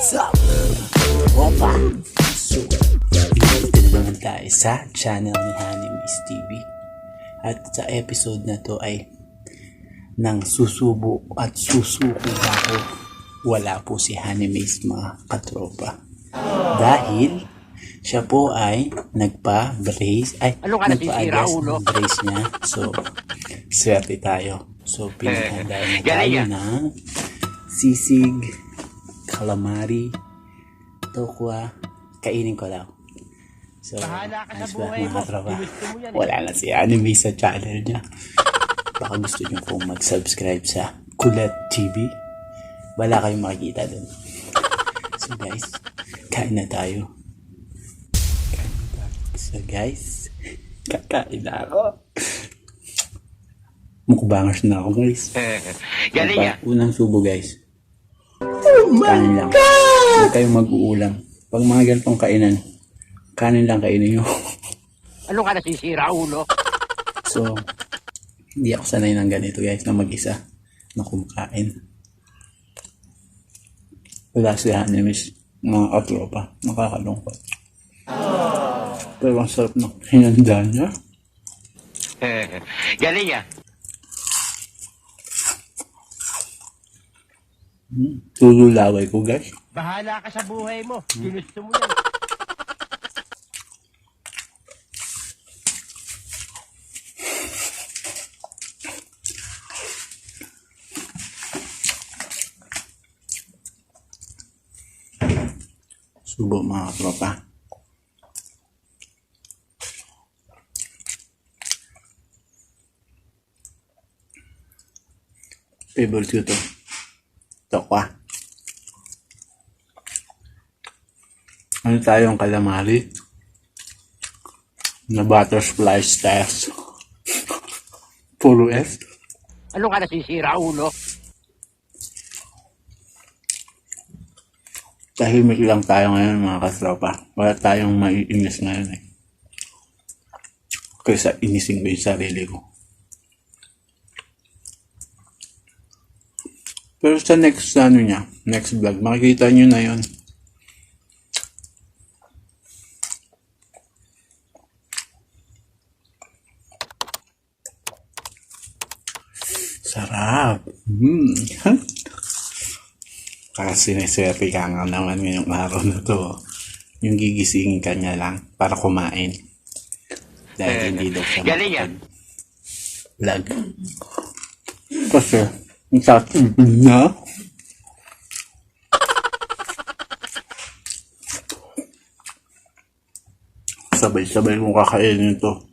Sup? Opa! So, dito na naman tayo sa channel ni Hanimis TV. At sa episode na to ay nang susubo at susuko ako. Wala po si Hanimis, mga katropa. Dahil siya po ay nagpa-brace. Ay, nagpa-adjust ng brace niya. So, swerte tayo. So, pinahanda na tayo ng sisig, calamari, tokwa. Kainin ko lang. So, ayos ba mga tropa? Wala na si Hanimis sa channel niya. Baka gusto nyo pong mag-subscribe sa Kulat TV. Wala kayong makikita dun. So guys, kain na tayo. So guys, kakain na ako. Mukbangers na ako guys. Galing yan. Unang subo guys. Kanin lang. Huwag kayong mag-uulam. Pag mga ganitong kainan, kanin lang kainin nyo. Ano ka nasisira, ulo? So, hindi ako sanay ng ganito guys na mag-isa na kumakain. Wala si Hanimis, mga katropa, nakakalungkot. Pero ang sarap ng hinanda niya. Galing yan. Tululaway ko guys. Bahala ka sa buhay mo. Ginusto mo yan. Subo mga katropa. Favorite ko to. Tokwa. Ano tayong calamari? Na butterfly style. Puro S. Ano ka nasisira, ulo? Tahimik lang tayo ngayon mga katropa. Wala tayong maiinis ngayon eh. Kaysa inisin ko yung sarili ko. Pero sa next next vlog, makikita nyo na yun. Sarap! Kasi sineswerte ka nga naman ngayong araw na to. Yung gigisingin ka niya lang para kumain. Dahil hindi daw siya makapag-vlog. Kasi, ang sakit na. Sabay-sabay kong kakainin ito.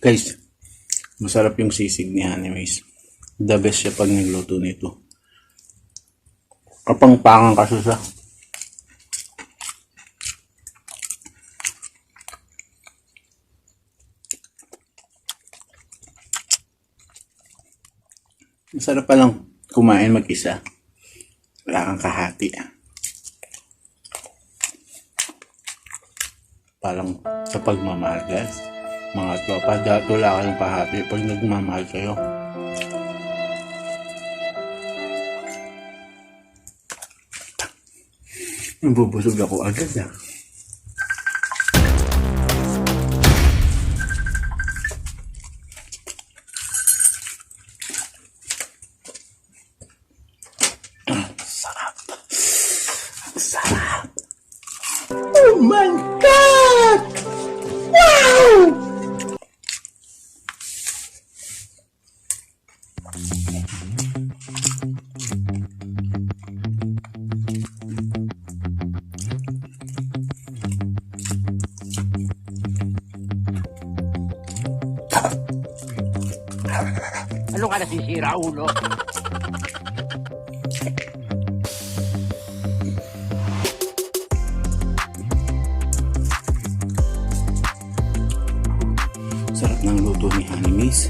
Guys, masarap yung sisig ni Hanimis. The best siya pag nagluto nito. Kapangpangan kasi siya. Masarap palang kumain mag-isa. Wala kang kahati. Parang sa pagmamahal guys. Mga tropa, wala kayong pahati pag nagmamahal kayo. Nabubusog ako agad ah. Sarap. Sarap. Oh my God! Wow! Ano ka nasisira, ulo? Sarap ng luto ni Hanimis.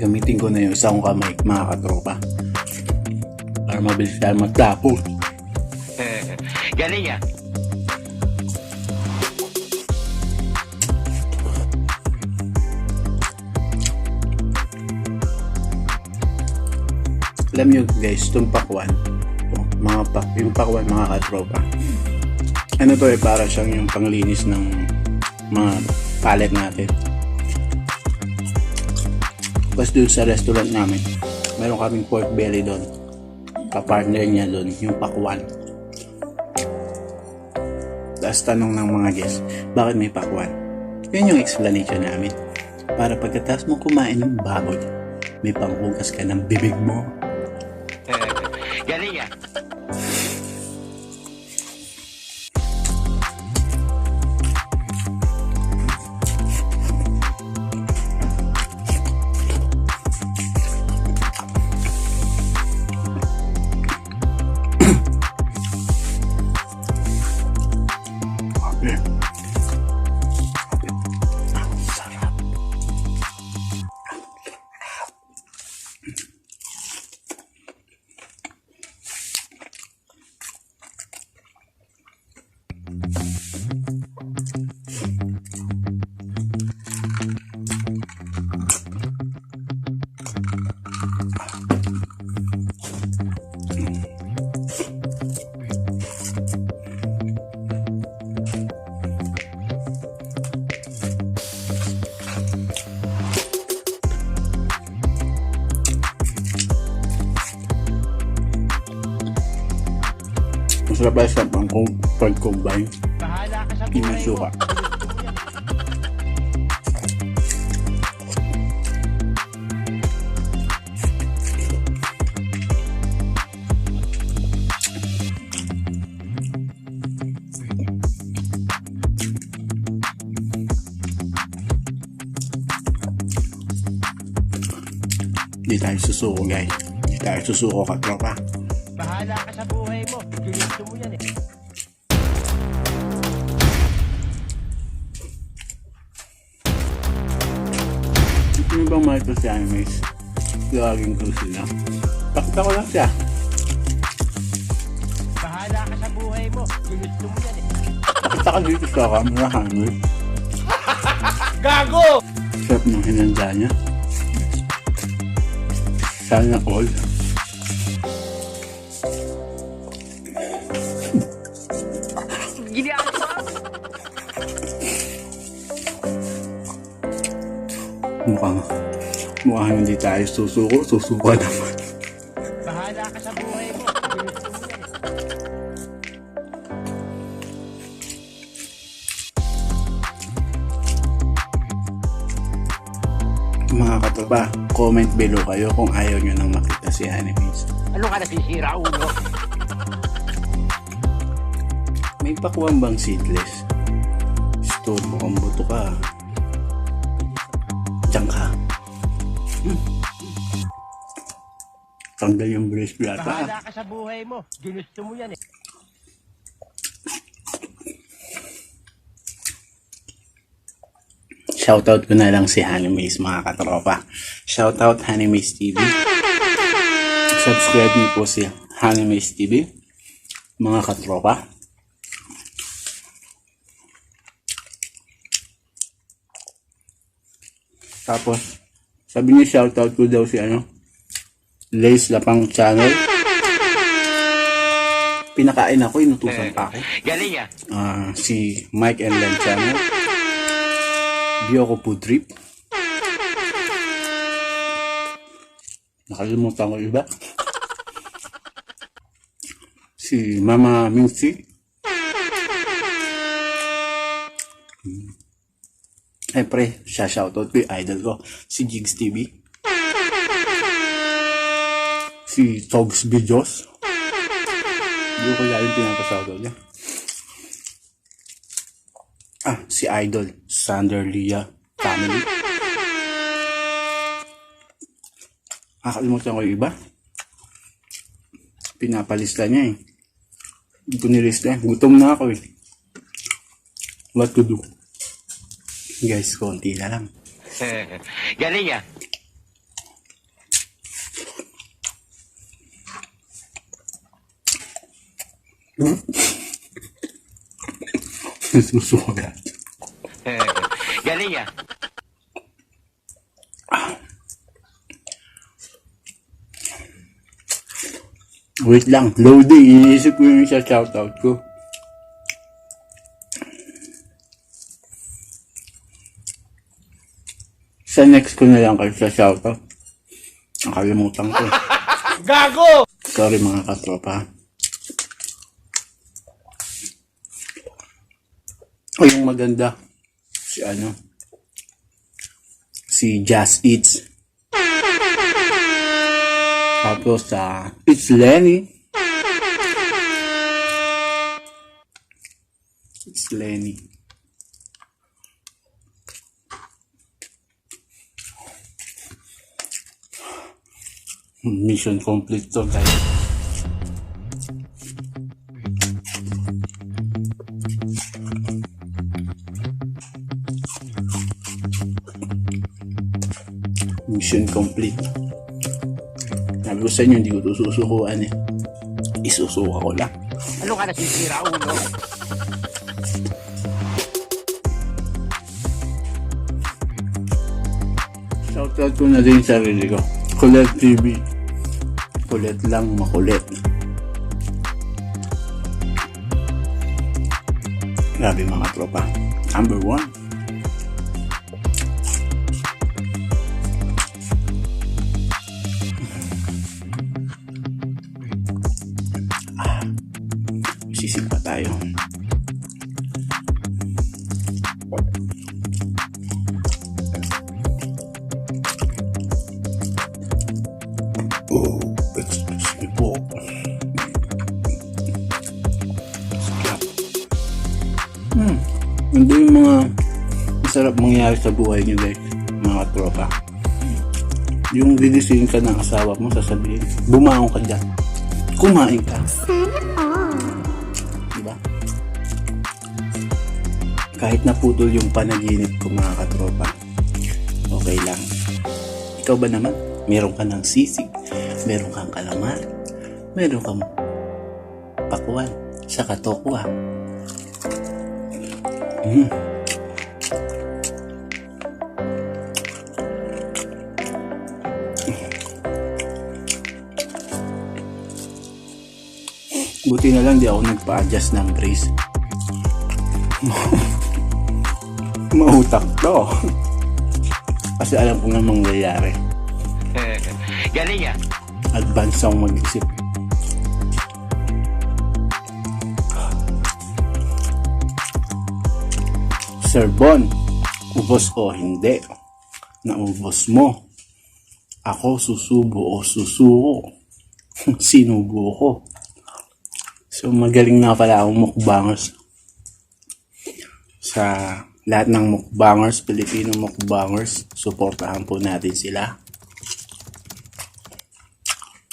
Gamitin ko na yung isang kamay, mga katropa. Para mabilis tayo matapos. Galing ah. Alam nyo guys, itong pakwan, yung pakwan mga katropa, ano to para siyang yung panglinis ng mga pallet natin. Tapos doon sa restaurant namin, meron kaming pork belly doon. Kapartner niya doon, yung pakwan. Tapos tanong ng mga guests, bakit may pakwan? Yun yung explanation namin. Para pagkatapos mo kumain ng baboy, may panghugas ka ng bibig mo. Galing ah. Okay. Sarap. Masarap ba sa pag-combine? Bahala ka sa buhay mo. Pinasuka. Di tayo susuko guys. Di tayo susuko katropa. Bahala ka sa buhay mo. Ginusto mo yan eh. Ano bang mahal ko si Animates? Laging ko sila. Pakita ko lang siya. Bahala ka sa buhay mo. Ginusto mo yan eh. Pakita ka dito sa camera, Animates. Gago! Sarap ng hinanda niya. Sana all. Mukhang hindi tayo susuko naman. Bahala ka sa buhay mo. Ginusto mo yan eh. Mga katoba, comment below kayo kung ayaw nyo nang makita si Animates. Ano ka nasisira, ulo? May pakuwang bang seedless? Stone mo kung buto ka. Diyan ka. Tanggal yung brace plata. Bahala ka sa buhay mo. Ginusto mo yan eh. Shoutout ko na lang si Hanimace mga katropa. Shoutout Hanimace TV. Subscribe niyo po si Hanimace TV mga katropa. Tapos sabi niya shoutout ko daw si Lace Lapang Channel. Pinakain ako, inutusan pa ako. Galing ah. Si Mike and Len Channel. Biyoko Food Trip. Nakalimutan ko iba. Si Mama Mincy. Siyempre, shoutout ko yung idol ko. Si Jigs TV. Si Togs Videos. Hindi ko kaya yung pinapashoutout niya. Si Idol, Sander Lia Family. Nakalimutan ko yung iba. Pinapalista niya eh. Hindi ko nilista. Gutom na ako eh. What to do? Guys, konti na lang. Galing ah. Susugat. Galing ah. Wait lang, loading. Iniisip ko yung isa shoutout ko. Sa next ko na lang kayo sa shoutout. Nakalimutan ko. Gago! Sorry mga katropa. O yung maganda. Si Just Eats. Tapos It's Lenny. It's Lenny. Mission complete to, guys. Mission complete. Sabi ko sa inyo, hindi ko ito susukuan eh. Isusuka ko lang. Ano ka nasisira, ulo? Shoutout ko na din sa sarili ko. Kulit TV. Kulit lang, makulit. Grabe mga tropa. Number 1. Sisig pa tayo. Oh, excuse me po. Sarap. Hindi yung mga masarap mangyari sa buhay niyo, guys, mga tropa. Yung didisin ka ng asawa mo, sasabihin, bumaong ka dyan. Kumain ka. Diba? Kahit naputol yung panaginip ko, mga katropa, okay lang. Ikaw ba naman? Meron ka ng sisig, meron kang kalamar, meron kang pakwan, sa katokwa. Buti na lang di ako nagpa-adjust ng brace. Mautak to. Kasi alam ko nga mangyayari. Galing ah. Advance akong mag-isip. Sir Bon, ubos o hindi? Naubos mo. Ako susubo o susuko. Sinubo ko. So magaling na pala akong mukbangers. Sa lahat ng mukbangers, Filipino mukbangers, suportahan po natin sila.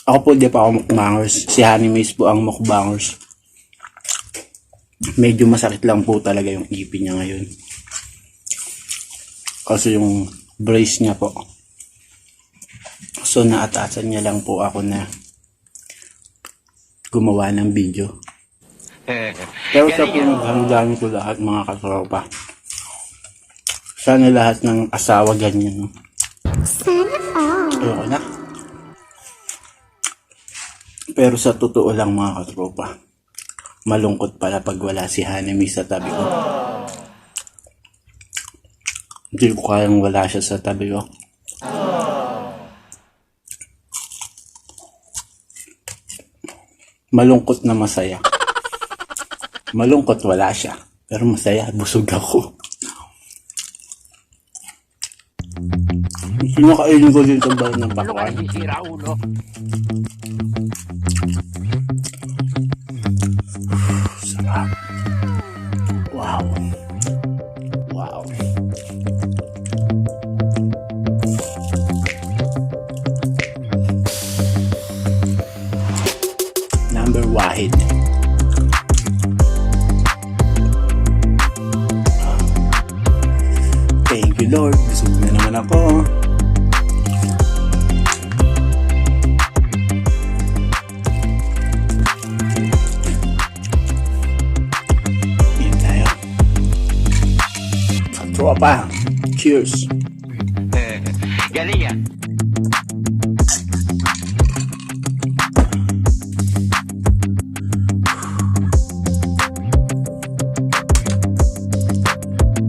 Ako po di pa ako mukbangers. Si Hanimis po ang mukbangers. Medyo masakit lang po talaga yung ipin niya ngayon. Kasi yung brace niya po. So naatasan niya lang po ako na gumawa ng video. Pero sa pinaghandaan ko lahat, mga katropa. Sana lahat ng asawa ganyan. Ayoko na. Pero sa totoo lang, mga katropa, malungkot pala pag wala si Hanemi sa tabi ko. Hindi ko kayang wala siya sa tabi ko. Malungkot na masaya. Malungkot wala siya. Pero masaya, busog ako. Sinakainin ko din sa bahay ng Ano ka pakwan. nasisira, ulo? Sarap. Wow. Wow. Number Wahid. Thank you, Lord. Busog na naman ako. tropa. Cheers. Galing yan.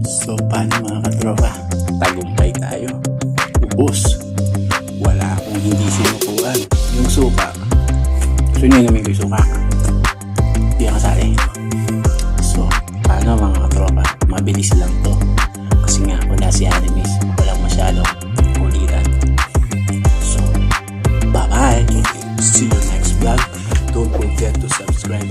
So paano mga katropa? Tagumpay tayo. Ubus. Wala akong hindi sinukuhan. Yung suka. Gusto nyo namin ko yung suka. Hindi ka kasali. So, paano mga katropa? Mabilis lang to. Kasi nga wala si Animes. Walang masyadong ulitan. So, bye-bye. See you next vlog. Don't forget to subscribe